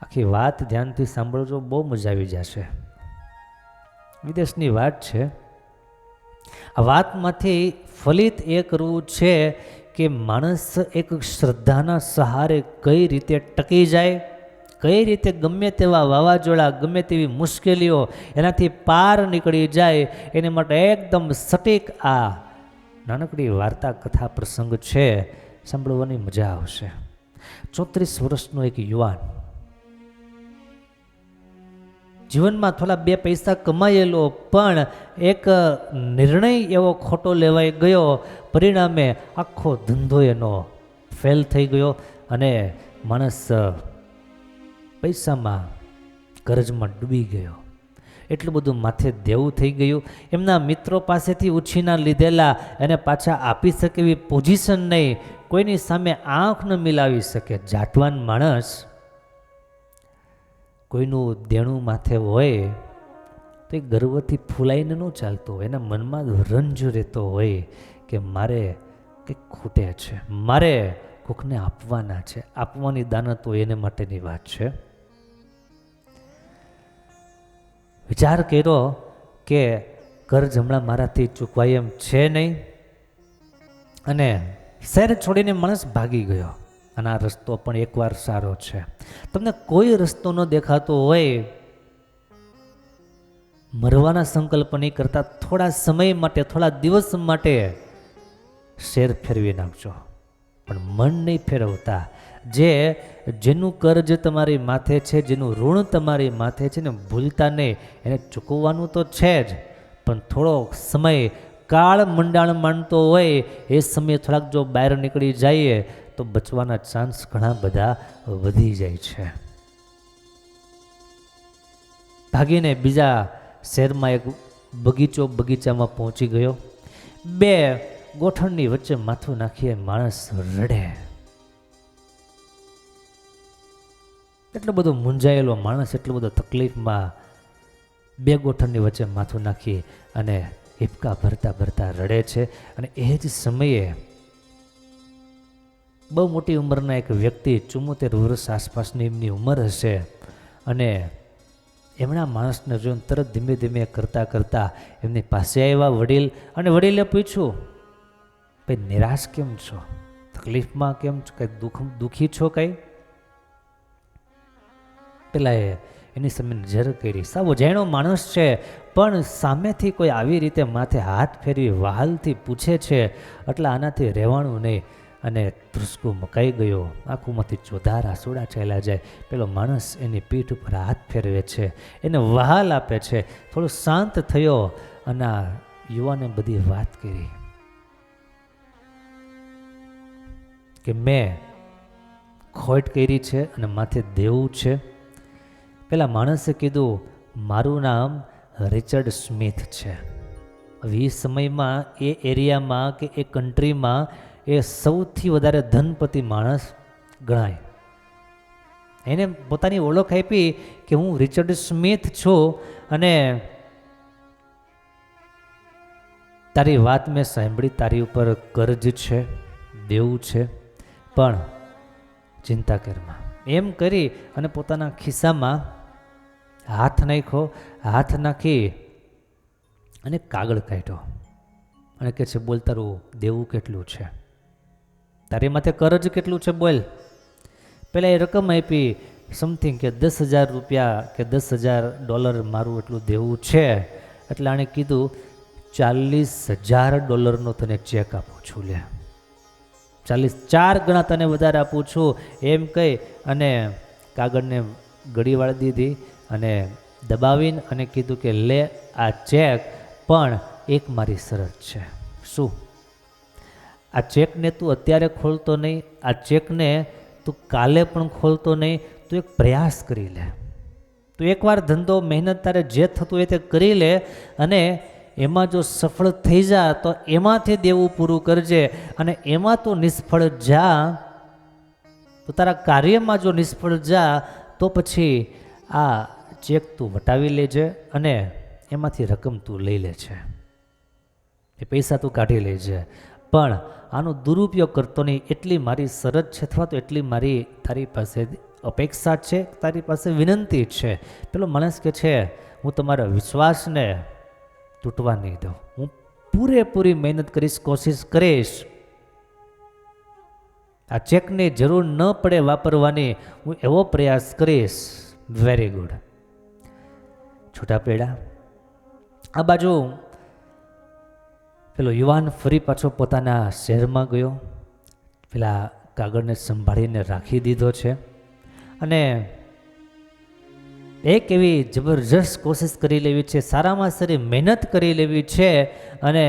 આખી વાત ધ્યાનથી સાંભળજો, બહુ મજા આવી જશે. વિદેશની વાત છે. આ વાતમાંથી ફલિત એ કરવું છે કે માણસ એક શ્રદ્ધાના સહારે કઈ રીતે ટકી જાય, કઈ રીતે ગમે તેવા વાવાઝોડા, ગમે તેવી મુશ્કેલીઓ એનાથી પાર નીકળી જાય, એને માટે એકદમ સટીક આ નાનકડી વાર્તા કથા પ્રસંગ છે, સાંભળવાની મજા આવશે. 34 વર્ષનો એક યુવાન, જીવનમાં થોડા 2 પૈસા કમાયેલો, પણ એક નિર્ણય એવો ખોટો લેવાઈ ગયો, પરિણામે આખો ધંધો એનો ફેલ થઈ ગયો અને માણસ પૈસામાં કરજમાં ડૂબી ગયો. એટલું બધું માથે દેવું થઈ ગયું. એમના મિત્રો પાસેથી ઉછીના લીધેલા એને પાછા આપી શકે એવી પોઝિશન નહીં, કોઈની સામે આંખ ન મિલાવી શકે. જાટવાન માણસ કોઈનું દેણું માથે હોય તો એ ગર્વથી ફૂલાઈને ન ચાલતો હોય, એના મનમાં રંજ રહેતો હોય કે મારે કંઈક ખૂટે છે, મારે કોકને આપવાના છે. આપવાની દાનત તો એને માટેની વાત છે. વિચાર કર્યો કે કર્જ હમણાં મારાથી ચૂકવાય એમ છે નહીં, અને શહેર છોડીને માણસ ભાગી ગયો. અને આ રસ્તો પણ એકવાર સારો છે. તમને કોઈ રસ્તો ન દેખાતો હોય, મરવાના સંકલ્પ નહીં કરતા, થોડા સમય માટે, થોડા દિવસ માટે શેર ફેરવી નાખજો, પણ મન નહીં ફેરવતા. જેનું કર્જ તમારી માથે છે, જેનું ઋણ તમારી માથે છે ને, ભૂલતા નહીં. એને ચૂકવવાનું તો છે જ, પણ થોડો સમય કાળ મંડાણ માંડતો હોય એ સમયે થોડાક જો બહાર નીકળી જઈએ તો બચવાના ચાન્સ ઘણા બધા વધી જાય છે. ભાગીને બીજા શહેરમાં એક બગીચામાં પહોંચી ગયો. 2 ગોઠણની વચ્ચે માથું નાખીએ માણસ રડે. એટલો બધો મૂંઝાયેલો માણસ, એટલો બધો તકલીફમાં 2 ગોઠણની વચ્ચે માથું નાખી અને હિપકા ભરતા ભરતા રડે છે. અને એ જ સમયે બહુ મોટી ઉંમરના એક વ્યક્તિ, 74 વર્ષ આસપાસની એમની ઉંમર હશે, અને એમના માણસને જોઈને તરત ધીમે ધીમે કરતા એમની પાસે આવ્યા વડીલ, અને વડીલે પૂછ્યું, ભાઈ નિરાશ કેમ છો, તકલીફમાં કેમ છો, કંઈ દુઃખી છો કંઈ? પેલા એની સામે નજર કરી. સાવ જાણો માણસ છે, પણ સામેથી કોઈ આવી રીતે માથે હાથ ફેરવી વહાલથી પૂછે છે એટલે આનાથી રહેવાનું નહીં. અને ધ્રુસકો મકાઈ ગયો, આંખોમાંથી ચોધાર આંસુડા ચાલ્યા જાય. પેલો માણસ એની પીઠ ઉપર હાથ ફેરવે છે, એને વહાલ આપે છે. થોડો શાંત થયો અને આ યુવાને બધી વાત કરી કે મેં ખોટ કરી છે અને માથે દેવું છે. પેલા માણસે કીધું, મારું નામ રિચર્ડ સ્મિથ છે. હવે એ સમયમાં એ એરિયામાં કે એ કન્ટ્રીમાં એ સૌથી વધારે ધનપતિ માણસ ગણાય. એને પોતાની ઓળખ આપી કે હું રિચર્ડ સ્મિથ છું, અને તારી વાત મેં સાંભળી, તારી ઉપર કર્જ છે, દેવું છે, પણ ચિંતા કરમાં. એમ કરી અને પોતાના ખિસ્સામાં હાથ નાખ્યો. હાથ નાખી અને કાગળ કાઢ્યો અને કહે છે, બોલ તારું દેવું કેટલું છે, તારી માથે કર્જ કેટલું છે, બોલ. પહેલાં એ રકમ આપી સમથિંગ કે 10,000 રૂપિયા કે $10,000 મારું એટલું દેવું છે. એટલે આણે કીધું, $40,000 તને ચેક આપું છું, લે 4 ગણા તને વધારે આપું છું, એમ કહી અને કાગળને ગળી વાળી દીધી અને દબાવીને અને કીધું કે લે આ ચેક, પણ એક મારી શરત છે. શું? આ ચેકને તું અત્યારે ખોલતો નહીં, આ ચેકને તું કાલે પણ ખોલતો નહીં, તું એક પ્રયાસ કરી લે. તું એકવાર ધંધો મહેનત તારે જે થતું એ તે કરી લે, અને એમાં જો સફળ થઈ જા તો એમાંથી દેવું પૂરું કરજે, અને એમાં તું નિષ્ફળ જા તો તારા કાર્યમાં જો નિષ્ફળ જા તો પછી આ ચેક તું વટાવી લેજે અને એમાંથી રકમ તું લઈ લેજે, એ પૈસા તું કાઢી લેજે, પણ આનો દુરુપયોગ કરતો નહીં, એટલી મારી શરત છે, અથવા તો એટલી મારી તારી પાસે અપેક્ષા છે, તારી પાસે વિનંતી છે. પેલો માણસ કે છે હું તમારા વિશ્વાસને તૂટવા નહીં દઉં, હું પૂરેપૂરી મહેનત કરીશ, કોશિશ કરીશ, આ ચેકની જરૂર ન પડે વાપરવાની, હું એવો પ્રયાસ કરીશ. Very good. છૂટા પડ્યા. આ બાજુ પેલો યુવાન ફરી પાછો પોતાના શહેરમાં ગયો, પેલા કાગળને સંભાળીને રાખી દીધો છે અને એક એવી જબરજસ્ત કોશિશ કરી લેવી છે, સારામાં સારી મહેનત કરી લેવી છે અને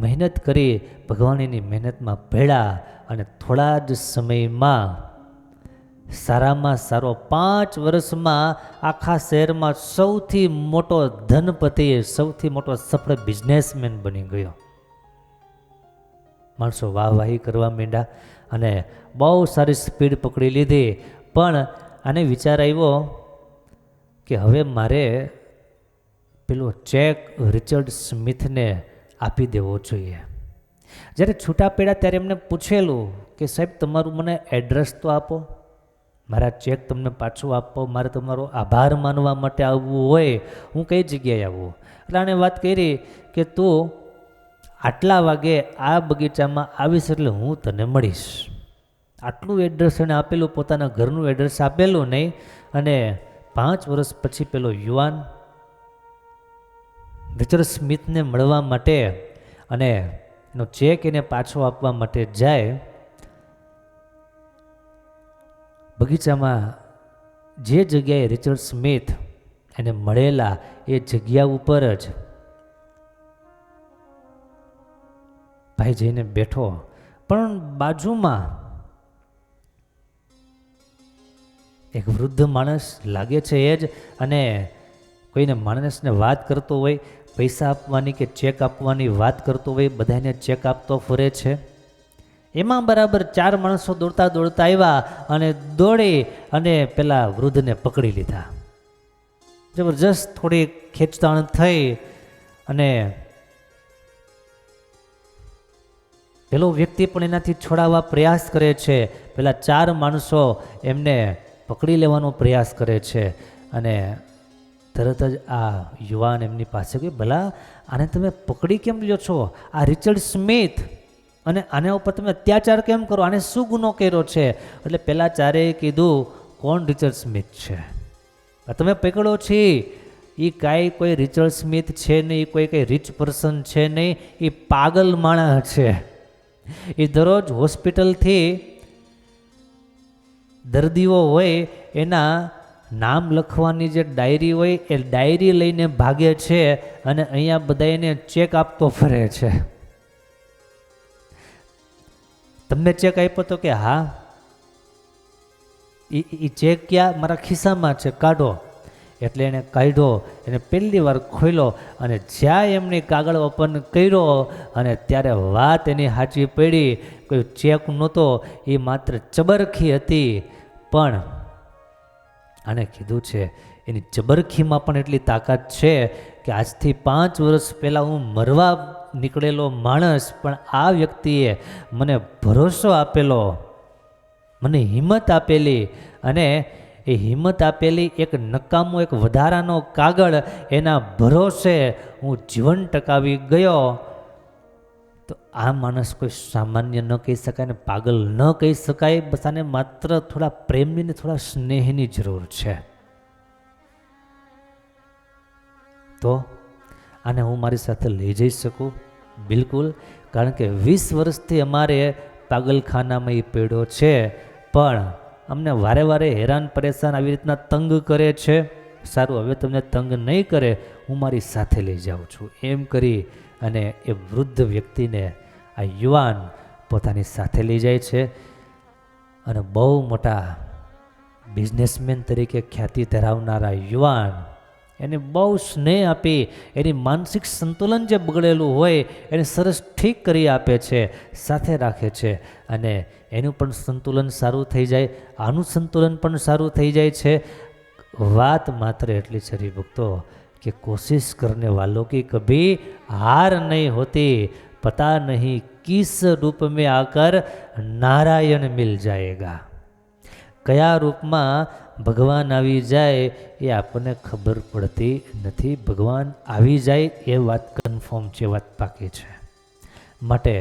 મહેનત કરી ભગવાનની મહેનતમાં ભેળા અને થોડા જ સમયમાં સારામાં સારો 5 વર્ષમાં આખા શહેરમાં સૌથી મોટો ધનપતિ, સૌથી મોટો સફળ બિઝનેસમેન બની ગયો. માણસો વાહવાહી કરવા માંડ્યા અને બહુ સારી સ્પીડ પકડી લીધી. પણ આને વિચાર આવ્યો કે હવે મારે પેલો ચેક રિચર્ડ સ્મિથને આપી દેવો જોઈએ. જ્યારે છૂટા પડ્યા ત્યારે એમને પૂછેલું કે સાહેબ તમારું મને એડ્રેસ તો આપો, મારા ચેક તમને પાછું આપો, મારે તમારો આભાર માનવા માટે આવવું હોય, હું કઈ જગ્યાએ આવું? એટલે આણે વાત કરી કે તું આટલા વાગે આ બગીચામાં આવીશ એટલે હું તને મળીશ. આટલું એડ્રેસ એને આપેલું, પોતાના ઘરનું એડ્રેસ આપેલું નહીં. અને 5 વર્ષ પછી પેલો યુવાન રિચર્ડ સ્મિથને મળવા માટે અને એનો ચેક એને પાછો આપવા માટે જાય. બગીચામાં જે જગ્યાએ રિચર્ડ સ્મિથ એને મળેલા એ જગ્યા ઉપર જ ભાઈ જઈને બેઠો. પણ બાજુમાં એક વૃદ્ધ માણસ લાગે છે એ જ, અને કોઈને માણસને વાત કરતો હોય, પૈસા આપવાની કે ચેક આપવાની વાત કરતો હોય, બધાને ચેક આપતો ફરે છે. એમાં બરાબર 4 માણસો દોડતા દોડતા આવ્યા અને દોડી અને પેલા વૃદ્ધને પકડી લીધા. જબરજસ્ત થોડી ખેંચતાણ થઈ અને પેલો વ્યક્તિ પણ એનાથી છોડાવવા પ્રયાસ કરે છે. પેલા 4 માણસો એમને પકડી લેવાનો પ્રયાસ કરે છે અને તરત જ આ યુવાન એમની પાસે ગયો, ભલા આને તમે પકડી કેમ લ્યો છો? આ રિચર્ડ સ્મિથ, અને આના ઉપર તમે અત્યાચાર કેમ કરો? આને શું ગુનો કર્યો છે? એટલે પેલા 4એ કીધું કોણ રિચર્ડ સ્મિથ છે? તમે પકડો છે એ કાંઈ કોઈ રિચર્ડ સ્મિથ છે નહીં, કોઈ કંઈ રીચ પર્સન છે નહીં, એ પાગલ માણસ છે. એ દરરોજ હોસ્પિટલથી દર્દીઓ હોય એના નામ લખવાની જે ડાયરી હોય એ ડાયરી લઈને ભાગે છે અને અહીંયા બધા એને ચેક આપતો ફરે છે. તમને ચેક આપ્યો તો કે હા, એ ચેક ક્યાં? મારા ખિસ્સામાં છે, કાઢો. એટલે એને કાઢ્યો, એને પહેલી વાર ખોલ્યો અને જ્યાં એમને કાગળ ઓપન કર્યો અને ત્યારે વાત એની સાચી પડી. કોઈ ચેક નહોતો, એ માત્ર ચબરખી હતી. પણ આને કીધું છે એની ચબરખીમાં પણ એટલી તાકાત છે કે આજથી 5 વર્ષ પહેલાં હું મરવા નીકળેલો માણસ, પણ આ વ્યક્તિએ મને ભરોસો આપેલો, મને હિંમત આપેલી, અને એ હિંમત આપેલી એક નકામો એક વધારાનો કાગળ એના ભરોસે હું જીવન ટકાવી ગયો. તો આ માણસ કોઈ સામાન્ય ન કહી શકાય ને પાગલ ન કહી શકાય. બસ આને માત્ર થોડા પ્રેમની ને થોડા સ્નેહની જરૂર છે. તો આને હું મારી સાથે લઈ જઈ શકું? બિલકુલ. કારણ કે 20 વર્ષથી અમારે પાગલખાનામાં એ પડ્યો છે, પણ અમને વારે વારે હેરાન પરેશાન આવી રીતના તંગ કરે છે. સારું, હવે તમને તંગ નહીં કરે, હું મારી સાથે લઈ જાઉં છું. એમ કરી અને એ વૃદ્ધ વ્યક્તિને આ યુવાન પોતાની સાથે લઈ જાય છે અને બહુ મોટા બિઝનેસમેન તરીકે ખ્યાતિ ધરાવનારા યુવાન એને બહુ સ્નેહ આપી એની માનસિક સંતુલન જે બગડેલું હોય એને સરસ ઠીક કરી આપે છે, સાથે રાખે છે અને એનું પણ સંતુલન સારું થઈ જાય, આનું સંતુલન પણ સારું થઈ જાય છે. વાત માત્ર એટલી છે હરિભક્તો कि कोशिश करने वालों की कभी हार नहीं होती, पता नहीं किस रूप में आकर नारायण मिल जाएगा. કયા રૂપમાં ભગવાન આવી જાય એ આપણને ખબર પડતી નથી. ભગવાન આવી જાય એ વાત કન્ફર્મ છે, વાત પાકી છે. માટે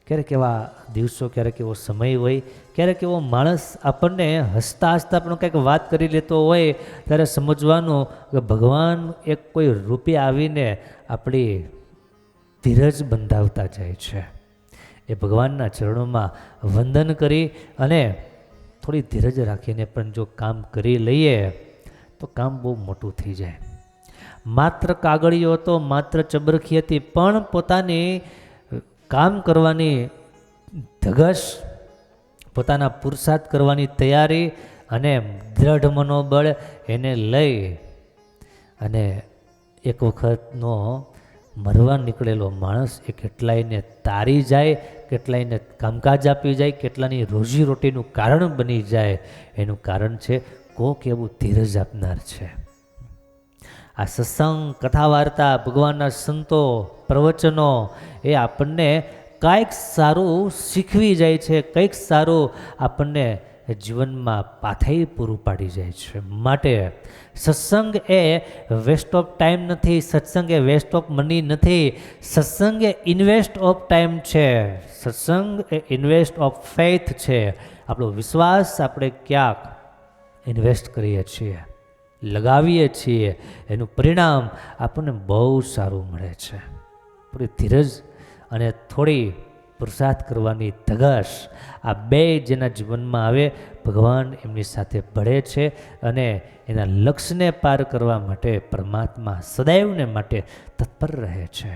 ક્યારેક એવા દિવસો, ક્યારેક એવો સમય હોય, ક્યારેક એવો માણસ આપણને હસતા હસતા પણ કંઈક વાત કરી લેતો હોય, ત્યારે સમજવાનું કે ભગવાન એક કોઈ રૂપે આવીને આપણી ધીરજ બંધાવતા જાય છે. એ ભગવાનના ચરણોમાં વંદન કરી અને થોડી ધીરજ રાખીને પણ જો કામ કરી લઈએ તો કામ બહુ મોટું થઈ જાય. માત્ર કાગળિયો હતો, માત્ર ચબરખી હતી, પણ પોતાની કામ કરવાની ધગશ, પોતાના પુરુષાર્થ કરવાની તૈયારી અને દ્રઢ મનોબળ એને લઈ અને એક વખતનો મરવા નીકળેલો માણસ એ કેટલાયને તારી જાય, કેટલાયને કામકાજ આપી જાય, કેટલાની રોજીરોટીનું કારણ બની જાય. એનું કારણ છે કોક એવું ધીરજ આપનાર છે. આ સત્સંગ, કથા વાર્તા, ભગવાનના સંતો, પ્રવચનો એ આપણને કંઈક સારું શીખવી જાય છે, કંઈક સારું આપણને જીવનમાં પાથેય પૂરું પાડી જાય છે. માટે સત્સંગ એ વેસ્ટ ઓફ ટાઈમ નથી, સત્સંગ એ વેસ્ટ ઓફ મની નથી, સત્સંગ એ ઇન્વેસ્ટ ઓફ ટાઈમ છે, સત્સંગ એ ઇન્વેસ્ટ ઓફ ફેથ છે. આપણો વિશ્વાસ આપણે ક્યાંક ઇન્વેસ્ટ કરીએ છીએ, લગાવીએ છીએ, એનું પરિણામ આપણને બહુ સારું મળે છે. થોડી ધીરજ અને થોડી પુરુષાર્થ કરવાની ધગશ, આ બે જેના જીવનમાં આવે, ભગવાન એમની સાથે ભળે છે અને એના લક્ષ્યને પાર કરવા માટે પરમાત્મા સદૈવને માટે તત્પર રહે છે.